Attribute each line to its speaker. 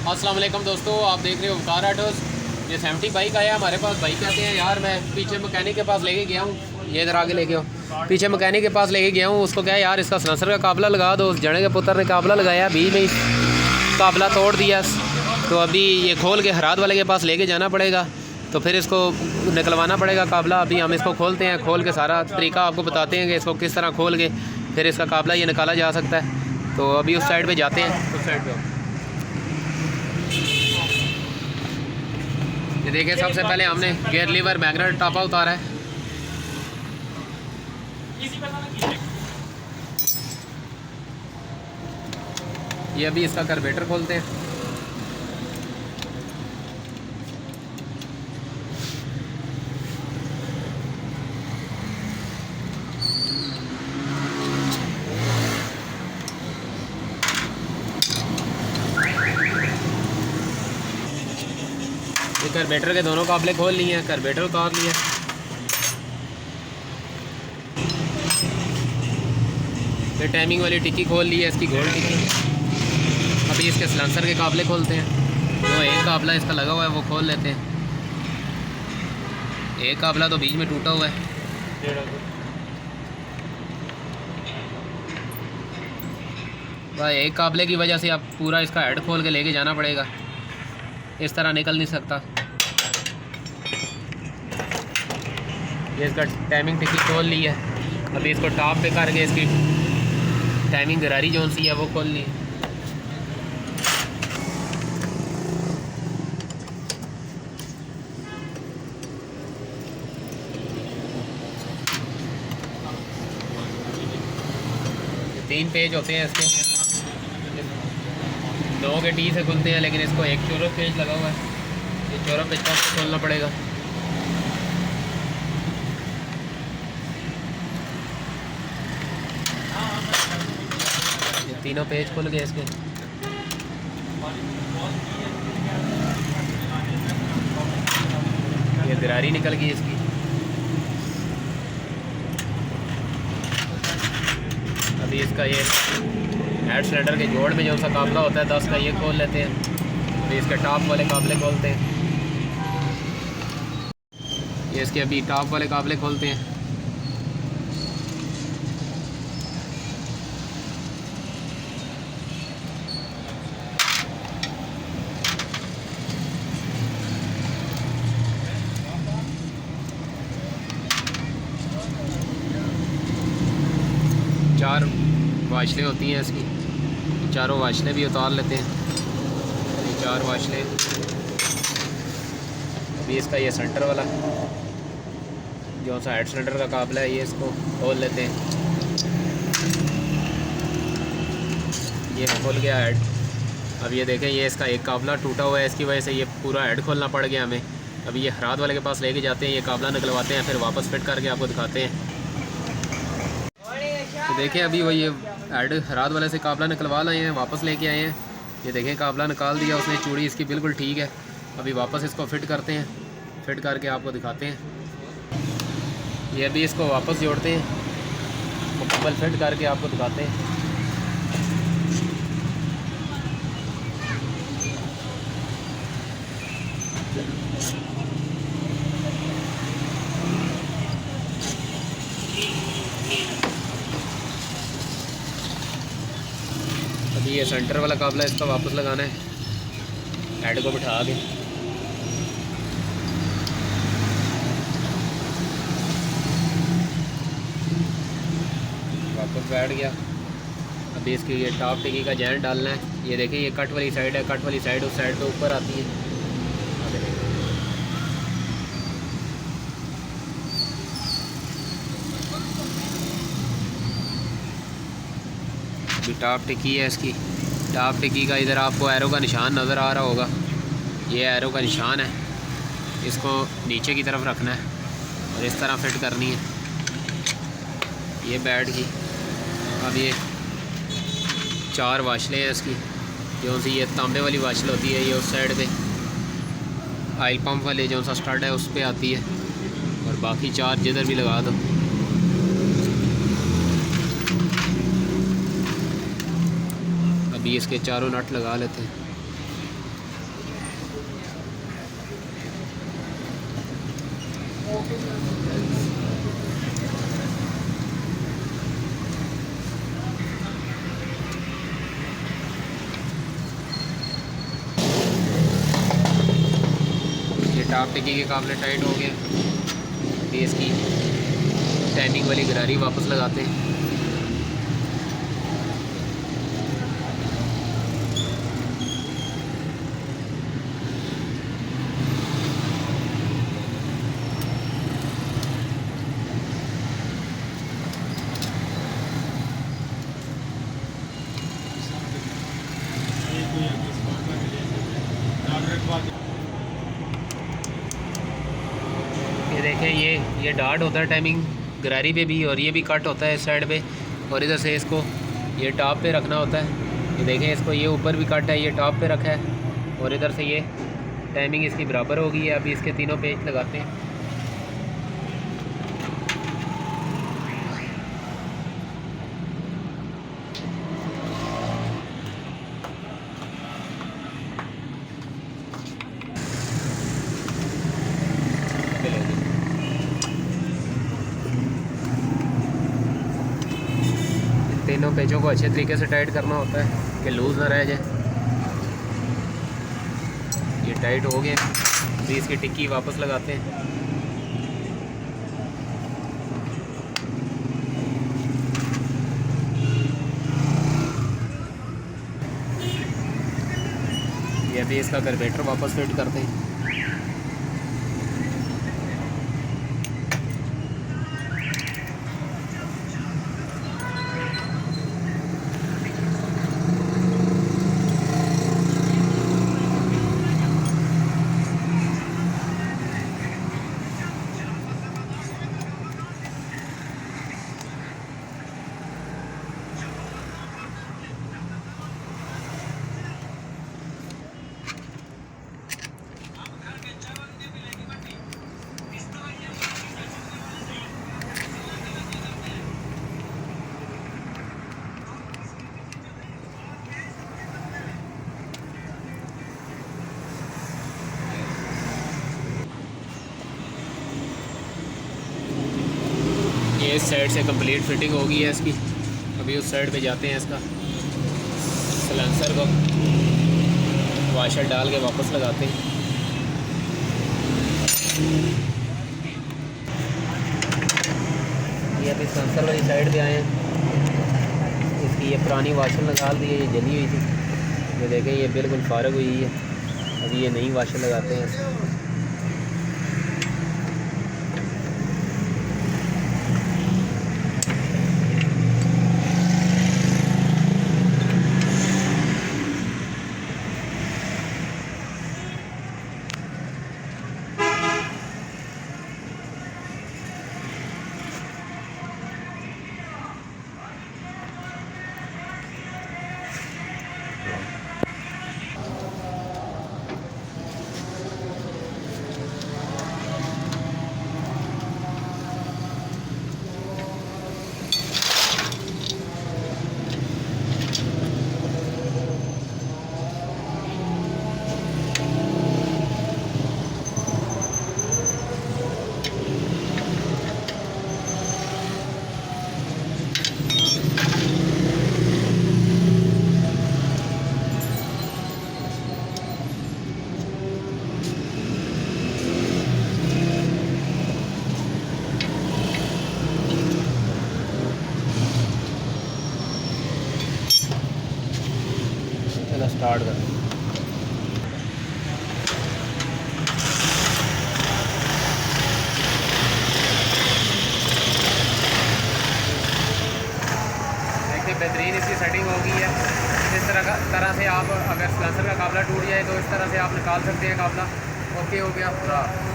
Speaker 1: अस्सलाम वालेकुम दोस्तों, आप देख रहे हो कार ऑटोज़। ये 70 बाइक आया हमारे पास। बाइक कहते हैं यार, मैं पीछे मैकेनिक के पास लेके गया हूँ। ये इधर आगे लेके आओ। पीछे मैकेनिक के पास लेके गया हूँ। उसको क्या यार, इसका सलेंसर का काबला लगा दो। उस जड़े के पुत्र ने काबला लगाया, बीच में काबला तोड़ दिया। तो अभी ये खोल के हराद वाले के पास लेके जाना पड़ेगा, तो फिर इसको निकलवाना पड़ेगा काबला। अभी हम इसको खोलते हैं, खोल के सारा तरीका आपको बताते हैं कि इसको किस तरह खोल के फिर इसका काबला ये निकाला जा सकता है। तो अभी उस साइड पे जाते हैं। उस साइड पे ये देखिए, सबसे पहले हमने गेयर लीवर मैग्नेट टापा उतारा है। ये अभी इसका कार्बोरेटर खोलते हैं। ये कार्बोरेटर के दोनों काबले खोल लिए हैं, कार्बोरेटर उतार लिया। फिर टाइमिंग वाली टिक्की खोल ली है, इसकी गोल्ड टिक्की। अभी इसके सलेंसर के काबले खोलते हैं। जो एक काबला इसका लगा हुआ है वो खोल लेते हैं। एक काबला तो बीच में टूटा हुआ है। भाई एक काबले की वजह से अब पूरा इसका हेड खोल के लेके जाना पड़ेगा, इस तरह निकल नहीं सकता। ये इसका टाइमिंग टिक्की खोल ली है। अभी इसको टॉप पे करके इसकी टाइमिंग गरारी जो सी है वो खोल ली। तीन पेज होते हैं इसके, दो के टी से खुलते हैं, लेकिन इसको एक चौरस पेज लगा हुआ है। ये चौरस पेज का खोलना पड़ेगा। ये तीनों पेज खुल गए इसके। ये दरारी निकल गई इसकी। अभी इसका ये हेड सिलेंडर के जोड़ में जो सा काबला होता है 10 का, ये खोल लेते हैं। अभी इसके टॉप वाले काबले खोलते हैं। ये इसके अभी टॉप वाले काबले खोलते हैं। चार वाशलें होती हैं इसकी, चारों वाशलें भी उतार लेते हैं। ये चार वाशलें। अभी इसका ये सेंटर वाला जो सा हेड सिलेंडर का काबला है, ये इसको खोल लेते हैं। ये खोल गया हेड। अब ये देखें, ये इसका एक काबला टूटा हुआ है, इसकी वजह से ये पूरा हेड खोलना पड़ गया हमें। अभी ये हराद वाले के पास लेके जाते हैं, ये काबला निकलवाते हैं, फिर वापस फिट करके आपको दिखाते हैं। तो देखें, अभी वो ये हेड हराद वाले से काबला निकलवा लाए हैं, वापस लेके आए हैं। ये देखें, काबला निकाल दिया उसने, चूड़ी इसकी बिल्कुल ठीक है। अभी वापस इसको फिट करते हैं, फिट करके आपको दिखाते हैं। ये अभी इसको वापस जोड़ते हैं, मुकम्मल फिट करके आपको दिखाते हैं। अभी ये सेंटर वाला काबला इसका वापस लगाना है, हेड को बिठा के। वापस बैठ गया। अभी इसकी ये टॉप टिक्की का जॉइंट डालना है। ये देखिए, ये कट वाली साइड है, कट वाली साइड उस साइड पे ऊपर आती है। अभी टॉप टिक्की है इसकी। टॉप टिक्की का इधर आपको एरो का निशान नज़र आ रहा होगा, ये एरो का निशान है। इसको नीचे की तरफ रखना है और इस तरह फिट करनी है। ये बैठ गई। अब ये चार वाशलें हैं इसकी, जो सी ये तांबे वाली वाशल होती है, ये उस साइड पे ऑयल पंप वाले जो सा स्टड है उस पर आती है, और बाकी चार जिधर भी लगा दो। अभी इसके चारों नट लगा लेते हैं। ये टॉप टिक्की के काबिल टाइट हो गया। ये इसकी टैनिंग वाली गरारी वापस लगाते हैं। ये देखें, ये डार्ट होता है टाइमिंग गरारी पे भी, और ये भी कट होता है इस साइड पे, और इधर से इसको ये टॉप पे रखना होता है। ये देखें, इसको ये ऊपर भी कट है, ये टॉप पे रखा है, और इधर से ये टाइमिंग इसकी बराबर हो गई है। अभी इसके तीनों पेच लगाते हैं। तीनों पेचों को अच्छे तरीके से टाइट करना होता है कि लूज़ ना रह जाए। ये टाइट हो गए। अभी इसकी टिक्की वापस लगाते हैं। ये अभी इसका कार्बोरेटर वापस फिट करते हैं। ये इस साइड से कंप्लीट फिटिंग हो गई है इसकी। अभी उस साइड पे जाते हैं। इसका सलेंसर को वाशर डाल के वापस लगाते हैं। ये अभी सलेंसर वाली साइड पे आए हैं। इसकी ये पुरानी वाशर निकाल दी है, ये जली हुई थी। ये देखें, ये बिल्कुल फारग हुई है। अभी ये नई वाशर लगाते हैं। चलो स्टार्ट कर। देखिए, बेहतरीन इसकी सेटिंग हो गई है। इस तरह से आप अगर सलेंसर का काबला टूट जाए तो इस तरह से आप निकाल सकते हैं काबला। ओके हो गया पूरा।